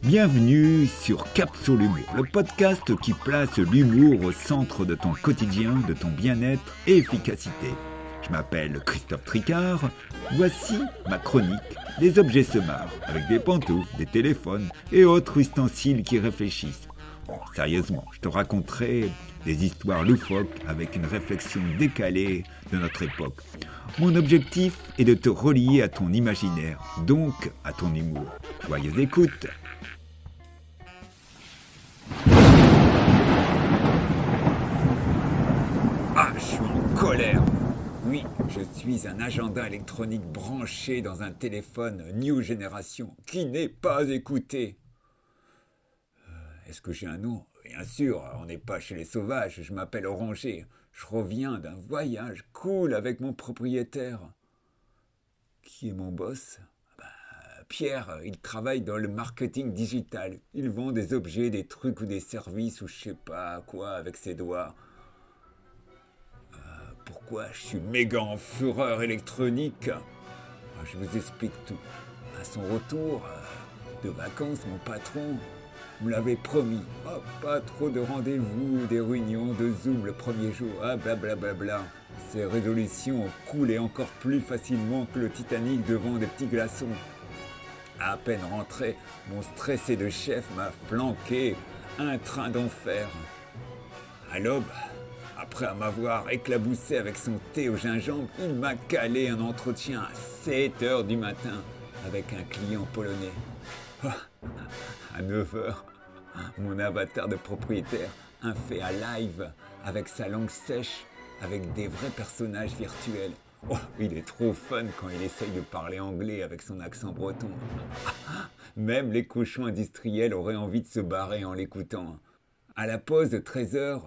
Bienvenue sur Cap sur l'humour, le podcast qui place l'humour au centre de ton quotidien, de ton bien-être et efficacité. Je m'appelle Christophe Tricard, voici ma chronique des objets se marrent, avec des pantoufles, des téléphones et autres ustensiles qui réfléchissent. Bon, sérieusement, je te raconterai des histoires loufoques avec une réflexion décalée de notre époque. Mon objectif est de te relier à ton imaginaire, donc à ton humour. Joyeuse écoute! Ah, je suis en colère. Oui, je suis un agenda électronique branché dans un téléphone New Generation qui n'est pas écouté. Est-ce que j'ai un nom ? Bien sûr, on n'est pas chez les sauvages, je m'appelle Oranger. Je reviens d'un voyage cool avec mon propriétaire. Qui est mon boss ? Pierre, il travaille dans le marketing digital. Il vend des objets, des trucs ou des services ou je sais pas quoi avec ses doigts. Pourquoi je suis méga en fureur électronique ? Je vous explique tout. À son retour de vacances, mon patron me l'avait promis. Pas trop de rendez-vous, des réunions, de Zoom le premier jour. Blablabla. Ses résolutions ont coulé encore plus facilement que le Titanic devant des petits glaçons. À peine rentré, mon stressé de chef m'a flanqué un train d'enfer. À l'aube, après m'avoir éclaboussé avec son thé au gingembre, il m'a calé un entretien à 7h du matin avec un client polonais. À 9h, mon avatar de propriétaire a fait un live avec sa langue sèche avec des vrais personnages virtuels. Il est trop fun quand il essaye de parler anglais avec son accent breton. Même les cochons industriels auraient envie de se barrer en l'écoutant. À la pause de 13h,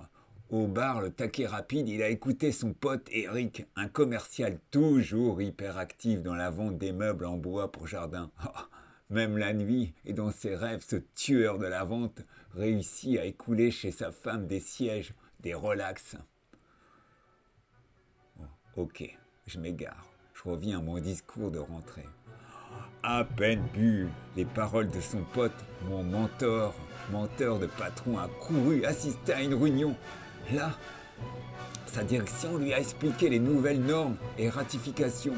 au bar Le Taquet Rapide, il a écouté son pote Eric, un commercial toujours hyperactif dans la vente des meubles en bois pour jardin. Même la nuit, et dans ses rêves, ce tueur de la vente réussit à écouler chez sa femme des sièges, des relax. Ok, je m'égare. Je reviens à mon discours de rentrée. À peine bu, les paroles de son pote, mon mentor de patron, a couru assister à une réunion. Là, sa direction lui a expliqué les nouvelles normes et ratifications.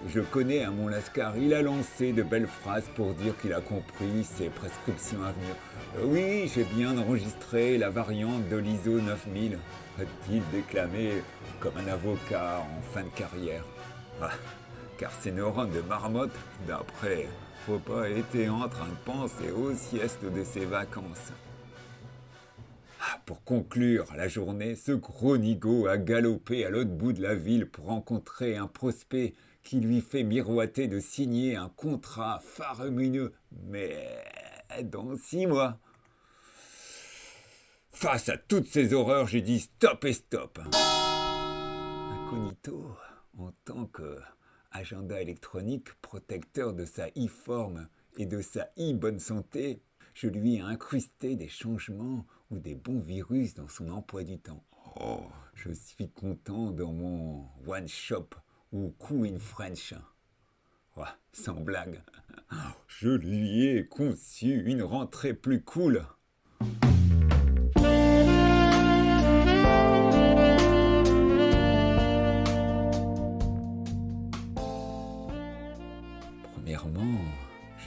Je connais mon Lascar, il a lancé de belles phrases pour dire qu'il a compris ses prescriptions à venir. Oui, j'ai bien enregistré la variante de l'ISO 9000, a-t-il déclamé comme un avocat en fin de carrière. Car ses neurones de marmotte, d'après Papa, étaient en train de penser aux siestes de ses vacances. Pour conclure la journée, ce gros nigo a galopé à l'autre bout de la ville pour rencontrer un prospect qui lui fait miroiter de signer un contrat faramineux, mais dans 6 mois. Face à toutes ces horreurs, j'ai dit stop et stop. Incognito, en tant qu'agenda électronique protecteur de sa e-forme et de sa e-bonne santé, je lui ai incrusté des changements ou des bons virus dans son emploi du temps. Je suis content dans mon one shop ou coup in French. Sans blague, je lui ai conçu une rentrée plus cool. Premièrement,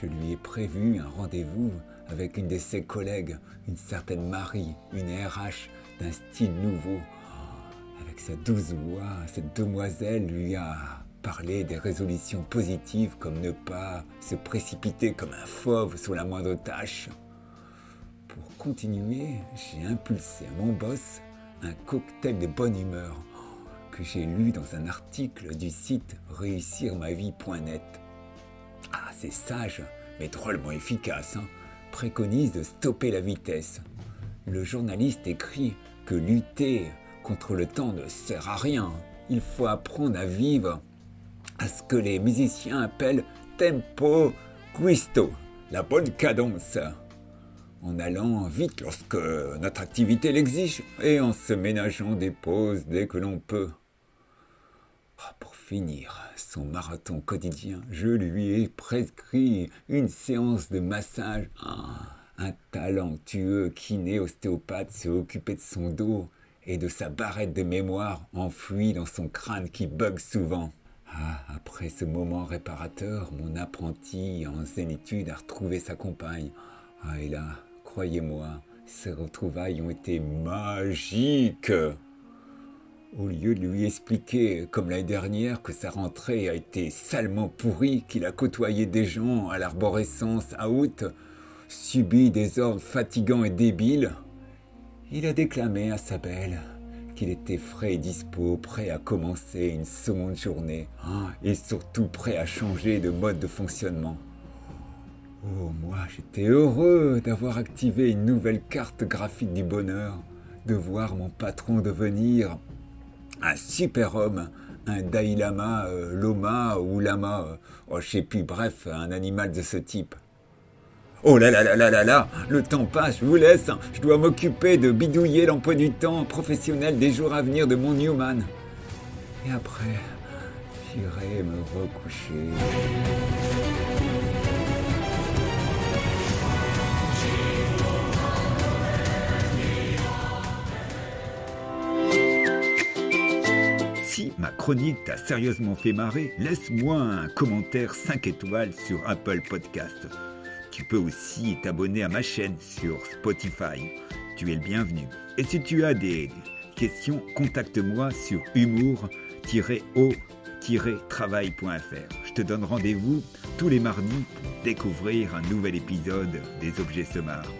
je lui ai prévu un rendez-vous avec une de ses collègues, une certaine Marie, une RH d'un style nouveau. Avec sa douce voix, cette demoiselle lui a parlé des résolutions positives comme ne pas se précipiter comme un fauve sur la moindre tâche. Pour continuer, j'ai impulsé à mon boss un cocktail de bonne humeur que j'ai lu dans un article du site réussirmavie.net. C'est sage, mais drôlement efficace, préconise de stopper la vitesse. Le journaliste écrit que lutter contre le temps ne sert à rien. Il faut apprendre à vivre à ce que les musiciens appellent tempo quisto, la bonne cadence. en allant vite lorsque notre activité l'exige et en se ménageant des pauses dès que l'on peut. Pour finir son marathon quotidien, je lui ai prescrit une séance de massage. Un talentueux kiné ostéopathe s'est occupé de son dos et de sa barrette de mémoire enfouie dans son crâne qui bug souvent. Après ce moment réparateur, mon apprenti en zénitude a retrouvé sa compagne. Et là, croyez-moi, ces retrouvailles ont été magiques. Au lieu de lui expliquer, comme l'année dernière, que sa rentrée a été salement pourrie, qu'il a côtoyé des gens à l'arborescence à août, subi des ordres fatigants et débiles, il a déclamé à sa belle qu'il était frais et dispo, prêt à commencer une seconde journée, et surtout prêt à changer de mode de fonctionnement. Moi, j'étais heureux d'avoir activé une nouvelle carte graphique du bonheur, de voir mon patron devenir un super homme, un Dalai Lama, Loma ou Lama, je sais plus, bref, un animal de ce type. Oh là là là là là là, le temps passe, je vous laisse, je dois m'occuper de bidouiller l'emploi du temps professionnel des jours à venir de mon Newman. Et après, j'irai me recoucher. Si ma chronique t'a sérieusement fait marrer, laisse-moi un commentaire 5 étoiles sur Apple Podcast. Tu peux aussi t'abonner à ma chaîne sur Spotify. Tu es le bienvenu. Et si tu as des questions, contacte-moi sur humour-o-travail.fr. Je te donne rendez-vous tous les mardis pour découvrir un nouvel épisode des Objets Semars.